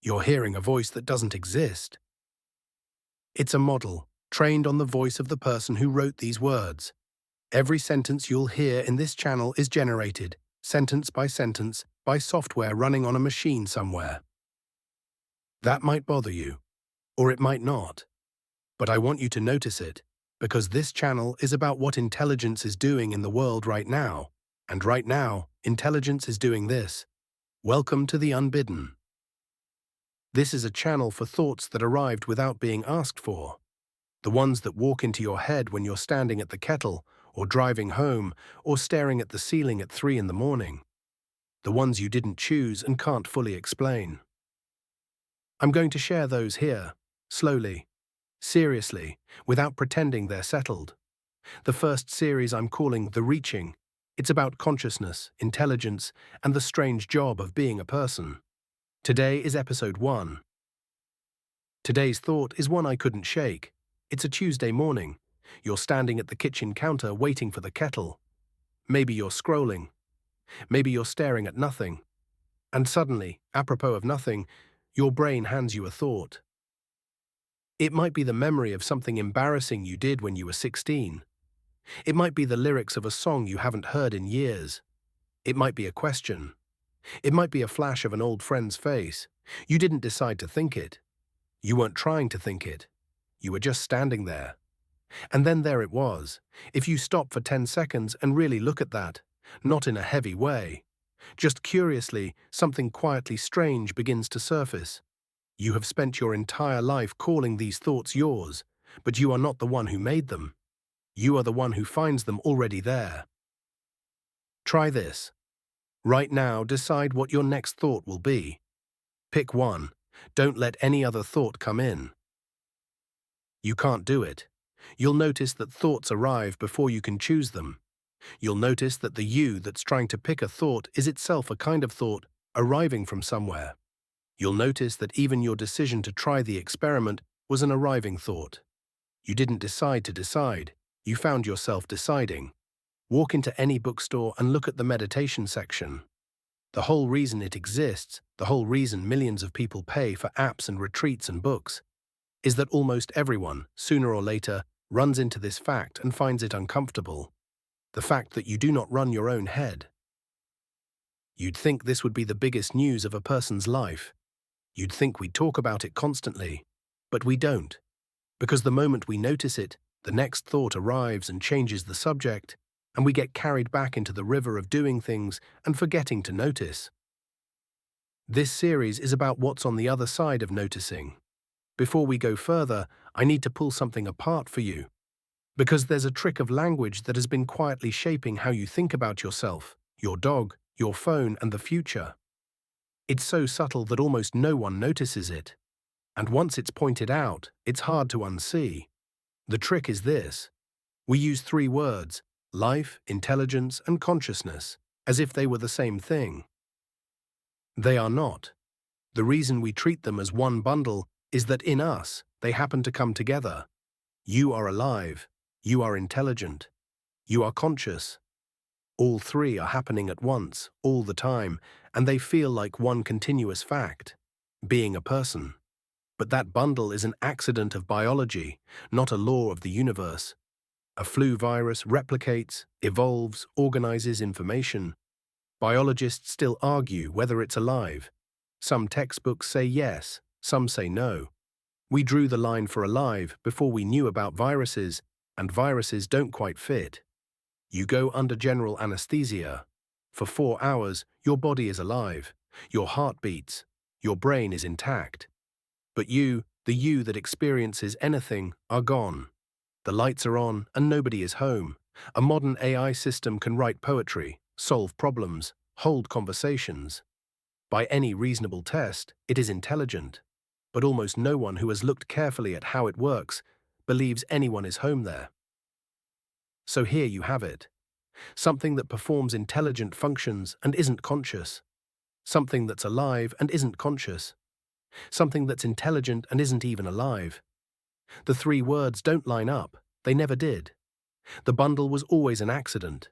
You're hearing a voice that doesn't exist. It's a model, trained on the voice of the person who wrote these words. Every sentence you'll hear in this channel is generated, sentence, by software running on a machine somewhere. That might bother you, or it might not. But I want you to notice it, because this channel is about what intelligence is doing in the world right now. And right now, intelligence is doing this. Welcome to the Unbidden. This is a channel for thoughts that arrived without being asked for. The ones that walk into your head when you're standing at the kettle, or driving home, or staring at the ceiling at 3 in the morning. The ones you didn't choose and can't fully explain. I'm going to share those here, slowly, seriously, without pretending they're settled. The first series I'm calling The Reaching. It's about consciousness, intelligence, and the strange job of being a person. Today is episode 1. Today's thought is one I couldn't shake. It's a Tuesday morning. You're standing at the kitchen counter waiting for the kettle. Maybe you're scrolling. Maybe you're staring at nothing. And suddenly, apropos of nothing, your brain hands you a thought. It might be the memory of something embarrassing you did when you were 16. It might be the lyrics of a song you haven't heard in years. It might be a question. It might be a flash of an old friend's face. You didn't decide to think it. You weren't trying to think it. You were just standing there. And then there it was. If you stop for 10 seconds and really look at that, not in a heavy way, just curiously, something quietly strange begins to surface. You have spent your entire life calling these thoughts yours, but you are not the one who made them. You are the one who finds them already there. Try this. Right now, decide what your next thought will be. Pick one. Don't let any other thought come in. You can't do it. You'll notice that thoughts arrive before you can choose them. You'll notice that the you that's trying to pick a thought is itself a kind of thought arriving from somewhere. You'll notice that even your decision to try the experiment was an arriving thought. You didn't decide to decide. You found yourself deciding. Walk into any bookstore and look at the meditation section. The whole reason it exists, the whole reason millions of people pay for apps and retreats and books, is that almost everyone, sooner or later, runs into this fact and finds it uncomfortable. The fact that you do not run your own head. You'd think this would be the biggest news of a person's life. You'd think we'd talk about it constantly. But we don't. Because the moment we notice it, the next thought arrives and changes the subject, and we get carried back into the river of doing things and forgetting to notice. This series is about what's on the other side of noticing. Before we go further, I need to pull something apart for you. Because there's a trick of language that has been quietly shaping how you think about yourself, your dog, your phone, and the future. It's so subtle that almost no one notices it. And once it's pointed out, it's hard to unsee. The trick is this. We use 3 words, life, intelligence, and consciousness, as if they were the same thing. They are not. The reason we treat them as one bundle is that in us, they happen to come together. You are alive. You are intelligent. You are conscious. All 3 are happening at once, all the time, and they feel like one continuous fact, being a person. But that bundle is an accident of biology, not a law of the universe. A flu virus replicates, evolves, organizes information. Biologists still argue whether it's alive. Some textbooks say yes, some say no. We drew the line for alive before we knew about viruses, and viruses don't quite fit. You go under general anesthesia. For 4 hours, your body is alive. Your heart beats. Your brain is intact. But you, the you that experiences anything, are gone. The lights are on and nobody is home. A modern AI system can write poetry, solve problems, hold conversations. By any reasonable test, it is intelligent. But almost no one who has looked carefully at how it works believes anyone is home there. So here you have it. Something that performs intelligent functions and isn't conscious. Something that's alive and isn't conscious. Something that's intelligent and isn't even alive. The 3 words don't line up. They never did. The bundle was always an accident.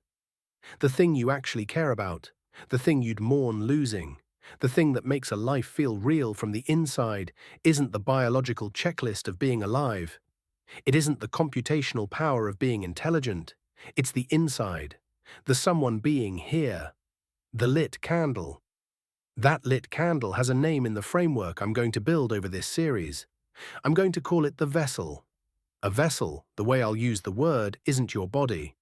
The thing you actually care about, the thing you'd mourn losing, The thing that makes a life feel real from the inside isn't the biological checklist of being alive. It isn't the computational power of being intelligent. It's the inside, the someone being here, the lit candle. That lit candle has a name in the framework I'm going to build over this series. I'm going to call it the vessel. A vessel, the way I'll use the word, isn't your body.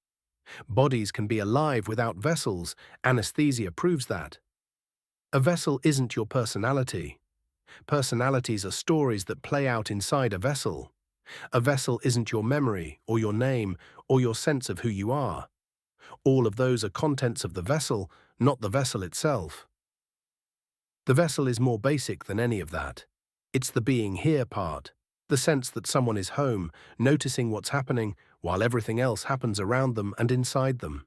Bodies can be alive without vessels. Anesthesia proves that. A vessel isn't your personality. Personalities are stories that play out inside a vessel. A vessel isn't your memory, or your name, or your sense of who you are. All of those are contents of the vessel, not the vessel itself. The vessel is more basic than any of that. It's the being here part, the sense that someone is home, noticing what's happening while everything else happens around them and inside them.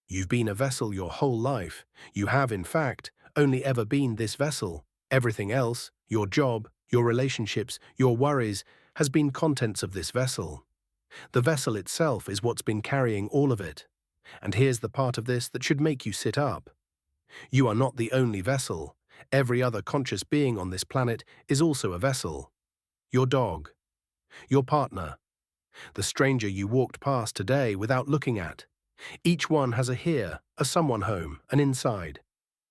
You've been a vessel your whole life. You have, in fact, only ever been this vessel. Everything else, your job, your relationships, your worries, has been contents of this vessel. The vessel itself is what's been carrying all of it. And here's the part of this that should make you sit up. You are not the only vessel. Every other conscious being on this planet is also a vessel. Your dog, your partner, the stranger you walked past today without looking at. Each one has a here, a someone home, an inside.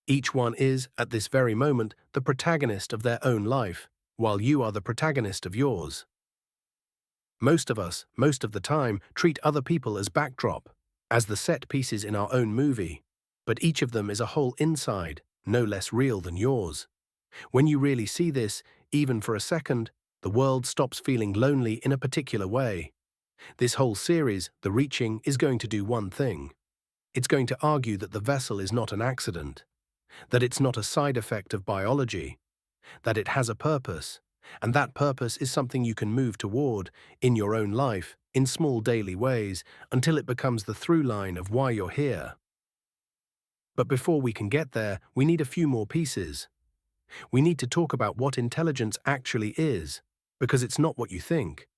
Each one is, at this very moment, the protagonist of their own life, while you are the protagonist of yours. Most of us, most of the time, treat other people as backdrop, as the set pieces in our own movie, but each of them is a whole inside, no less real than yours. When you really see this, even for a second, the world stops feeling lonely in a particular way. This whole series, The Reaching, is going to do one thing. It's going to argue that the vessel is not an accident, that it's not a side effect of biology, that it has a purpose, and that purpose is something you can move toward in your own life, in small daily ways, until it becomes the through line of why you're here. But before we can get there, we need a few more pieces. We need to talk about what intelligence actually is, because it's not what you think.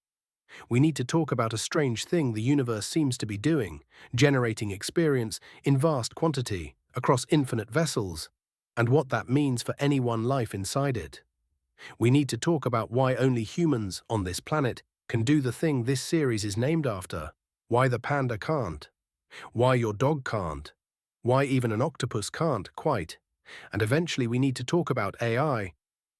We need to talk about a strange thing the universe seems to be doing, generating experience in vast quantity, across infinite vessels, and what that means for any one life inside it. We need to talk about why only humans on this planet can do the thing this series is named after, why the panda can't, why your dog can't, why even an octopus can't quite, and eventually we need to talk about AI,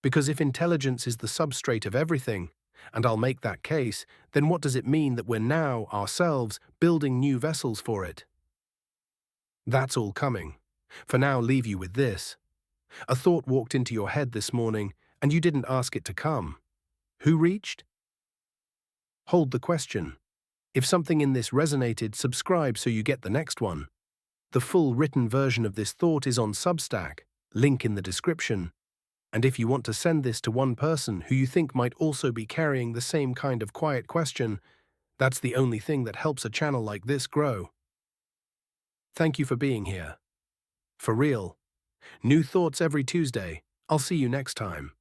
because if intelligence is the substrate of everything, and I'll make that case, then what does it mean that we're now, ourselves, building new vessels for it? That's all coming. For now, leave you with this. A thought walked into your head this morning, and you didn't ask it to come. Who reached? Hold the question. If something in this resonated, subscribe so you get the next one. The full written version of this thought is on Substack, link in the description. And if you want to send this to one person who you think might also be carrying the same kind of quiet question, that's the only thing that helps a channel like this grow. Thank you for being here. For real. New thoughts every Tuesday. I'll see you next time.